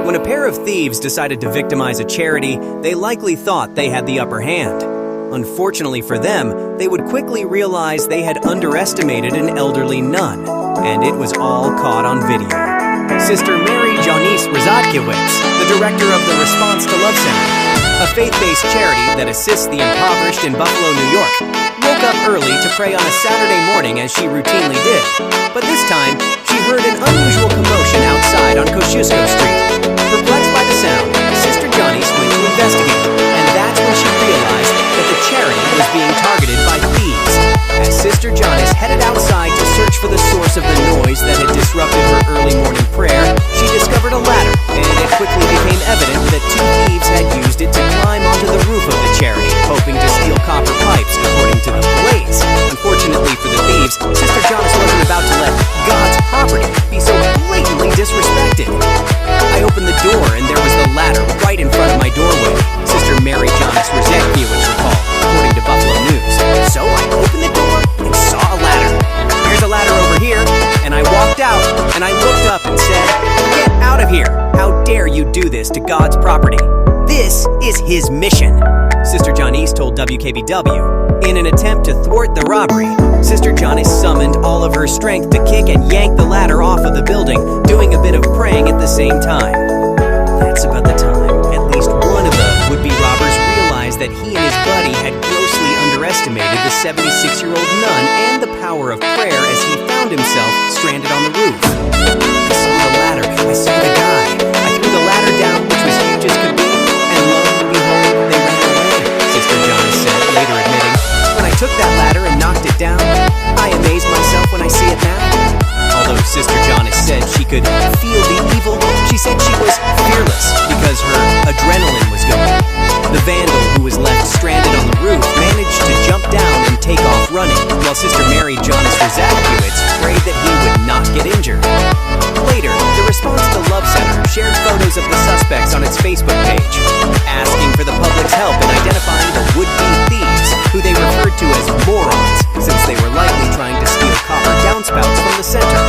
When a pair of thieves decided to victimize a charity, they likely thought they had the upper hand. Unfortunately for them, they would quickly realize they had underestimated an elderly nun, and it was all caught on video. Sister Mary Janice Rozadkiewicz, the director of the Response to Love Center, a faith-based charity that assists the impoverished in Buffalo, New York, woke up early to pray on a Saturday morning as she routinely did. But this time, she heard an unusual commotion outside on Kosciuszko Street. Perplexed by the sound, Sister Janice went to investigate, and that's when she realized that the charity was being targeted by thieves. As Sister Janice headed outside to search for the source of the noise that had disrupted her early morning prayer, she discovered a ladder, and it quickly became evident that two thieves had used it to climb onto the roof of the charity, hoping to steal copper pipes, according to the police. Unfortunately for the thieves, Sister Janice wasn't about to let God's property be so blatantly disrespected. I opened the door, and there was the ladder right in front of my doorway, Sister Mary Janice Rozadkiewicz recalled, according to Buffalo News. So I opened the door and saw a ladder. Here's a ladder over here, and I walked out, and I looked up and said, "Get out of here! How dare you do this to God's property? This is his mission," Sister Janice told WKBW. In an attempt to thwart the robbery, Sister Janice summoned all of her strength to kick and yank the ladder off of the building, doing a bit of praying at the same time. That's about the time at least one of the would-be robbers realized that he and his buddy had grossly underestimated the 76-year-old nun and the power of prayer as he found himself stranded on the roof. I saw the ladder, I saw the guy. I threw the ladder down, which was huge as could be, and lo and behold, they ran away, Sister Janice said, later admitting, "When I took that ladder and knocked it down, I amazed myself when I see it now." Although Sister Janice said she could feel the evil, she said she was fearless because her adrenaline was going. The vandal who was left stranded on the roof managed to jump down and take off running, while Sister Mary Janice Rozadkiewicz prayed that he would not get injured. Later, the Response to Love Center shared photos of the suspects on its Facebook page, asking for the public's help in identifying the would-be thieves, who they referred to as morons, since they were likely trying to steal copper downspouts from the center.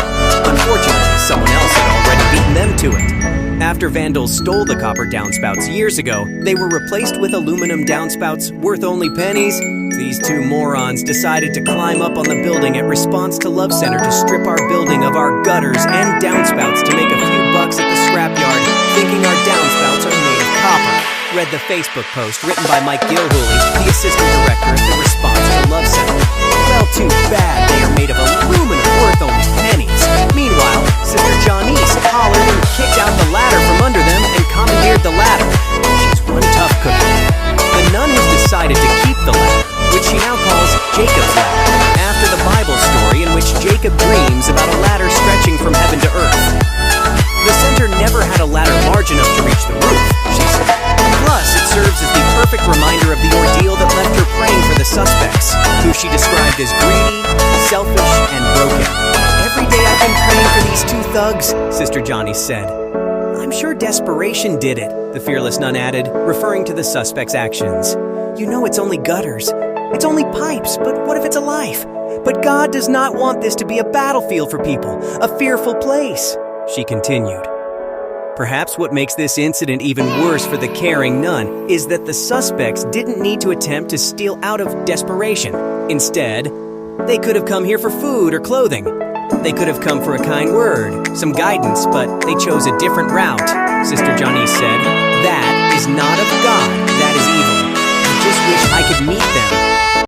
Unfortunately, someone else had already beaten them to it. After vandals stole the copper downspouts years ago, they were replaced with aluminum downspouts worth only pennies. These two morons decided to climb up on the building at Response to Love Center to strip our building of our gutters and downspouts to make a few bucks at the scrapyard, thinking our downspouts are made of copper, read the Facebook post written by Mike Gilhooly, the assistant director at the Response to Love Center. Well, too bad they are made of aluminum worth only pennies. Meanwhile, Sister Janice hollered and kicked out the ladder from under them and commandeered the ladder. She's one tough cookie. The nun has decided to keep the ladder, which she now calls Jacob's ladder, after the Bible story in which Jacob dreams about a ladder stretching from heaven to earth. The center never had a ladder large enough to reach the roof, she said. Plus, it serves as the perfect reminder of the ordeal that left her praying for the suspects, who she described as greedy, selfish, and broken. "Every day I've been praying for these two thugs," Sister Janice said. "I'm sure desperation did it," the fearless nun added, referring to the suspects' actions. "You know it's only gutters. It's only pipes, but what if it's a life? But God does not want this to be a battlefield for people, a fearful place," she continued. Perhaps what makes this incident even worse for the caring nun is that the suspects didn't need to attempt to steal out of desperation. Instead, they could have come here for food or clothing. They could have come for a kind word, some guidance, but they chose a different route, Sister Janice said.